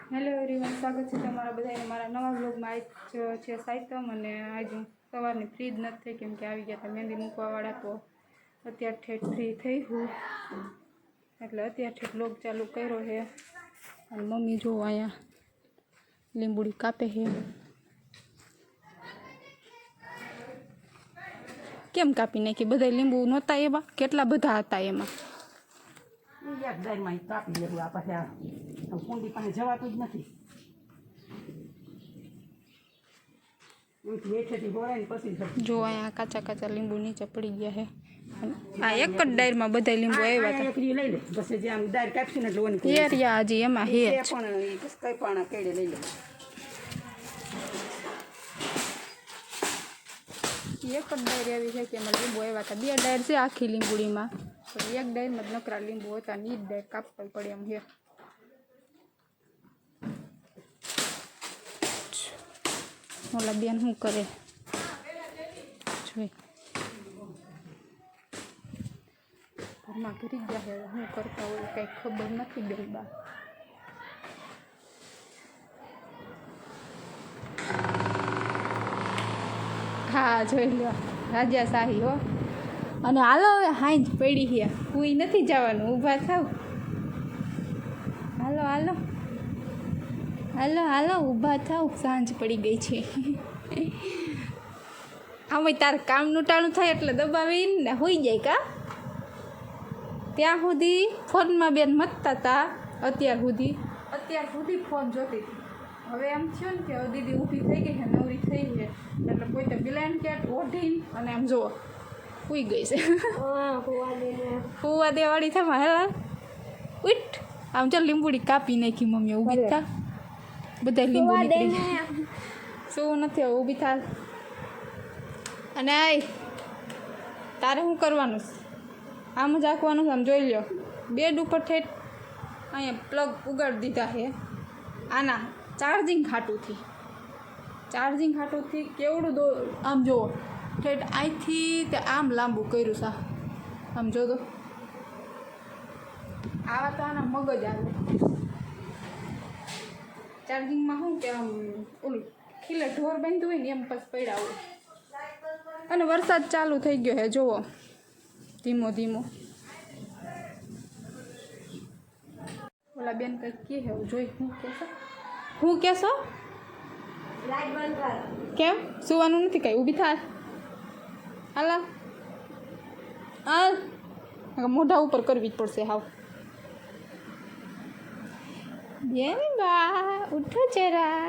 Hello everyone, સ્વાગત છે તમારા બધાને મારા નવા બ્લોગમાં. આજ છે સાયતમ અને આજ હું સવારની ફ્રી જ નથી થઈ, કેમ કે આવી ગયા હતા મહેંદી મૂકવાવાળા. તો અત્યારે ઠેઠ ફ્રી થઈ હું, એટલે અત્યારે ઠેઠ બ્લોગ ચાલુ કર્યો છે. અને મમ્મી જો અહીંયા લીંબુડી કાપે છે. કેમ કાપી નાખી? બધા લીંબુ નહોતા એવા? કેટલા બધા હતા એમાં? જવાતું જ નથી. જો અહીંયા કાચા કાચા લીંબુ નીચે પડી ગયા છે. આ એક જ ડાયરમાં બધા લીંબુ આવ્યા હતા. લઈ લે બસ, જે આમ ડાયર કાપશું એટલે યાર હજી એમાં હે પણ કઈ પણ કેડે લઈ લે. એક જ ડાયર એવી છે કે એમાં લીંબુ આવ્યા હતા. બે ડાયર છે આખી લીંબુડીમાં, તો એક ડાયરમાં જ નકરા લીંબુ હતા ને એ જ ડાયર કાપવા પડે એમ છે. ઓલા બેન શું કરે જોઈ, ઘરમાં કરી ગયા છે. શું કરતા હોય કંઈ ખબર નથી. બેલબા હા જોઈ લો, રાજાશાહી હો. અને હાલો હવે હાંજ પડી છે, કોઈ નથી જવાનું. ઊભા થાવ, હાલો હાલો હાલો હાલો ઊભા થાવ, સાંજ પડી ગઈ છે. આમાં તારે કામનું ટાણું થાય એટલે દબાવીને ને હોઈ જાય કા. ત્યાં સુધી ફોનમાં બેન મતતા હતા. અત્યાર સુધી ફોન જોતી હતી. હવે એમ થયું ને કે હવે દીદી ઊભી થઈ ગઈ છે, નવરી થઈ છે, એટલે કોઈ તો બ્લેન્કેટ ઓઢીને અને આમ જુઓ સૂઈ ગઈ છે. ફુવા દેવાળી થાય હેલા ઉઠ. આમ ચાલ લીંબુડી કાપી નાખી મમ્મી. ઊભી થા, બધા લીંબુ નીકળી શું નથી. હવે ઊભી થા. અને આય તારે શું કરવાનું? આમ જ રાખવાનું. આમ જોઈ લો, બેડ ઉપર ઠેઠ અહીંયા પ્લગ ઉગાડી દીધા છે. આના ચાર્જિંગ ખાટુંથી કેવડું આમ જુઓ ઠેઠ અહીંથી તે આમ લાંબુ કર્યું સા. આમ જો તો આવા તો આના મગજ આવે. ચાર્જિંગમાં શું કે આમ ઓલું ખીલે ઢોર બાંધ્યું હોય ને એમ પછી પડ્યા હોય. અને વરસાદ ચાલુ થઈ ગયો છે જુઓ, ધીમો ધીમો. ઓલા બેન કંઈક કહે છે, જોઈ હું કહેશો? લાઈટ બંધ કર. કેમ સુવાનું નથી? કઈ ઊભી થાય. હાલા હાલ, મોઢા ઉપર કરવી જ પડશે. હાવ બેન બા ઉઠો જરા.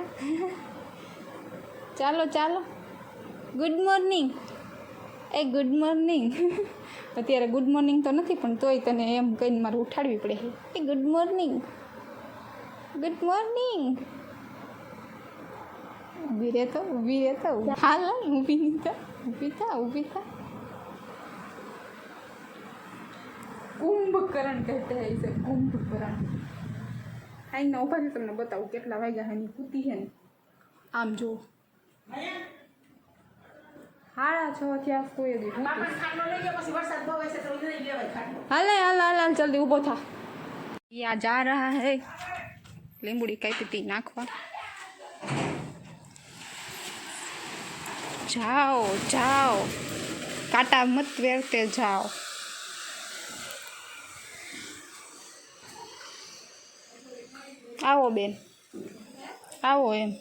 ચાલો ચાલો, ગુડ મોર્નિંગ. એ ગુડ મોર્નિંગ. અત્યારે ગુડ મોર્નિંગ તો નથી, પણ તોય તને એમ કહીને મારે ઉઠાડવી પડે. એ ગુડ મોર્નિંગ, ગુડ મોર્નિંગ. ઊભી રહેતો હાલ, ઊભી નહીં થા, ઊભી થા. કુંભકરણ કહેતા હૈ છે, કુંભકરણ. આઈને ઉભા છે, તમને બતાવું કેટલા વાગ્યા એની કૂતી છે ને. આમ જુઓ, 6:30 થયા. કોઈ દી હાલ જલ્દી ઊભો થા. યા જા રહા હે લીંબુડી કાપી નાખવા. જાઓ જાઓ, કાંટા મત વેરતે જાઓ. આવો બેન, આવો એમ.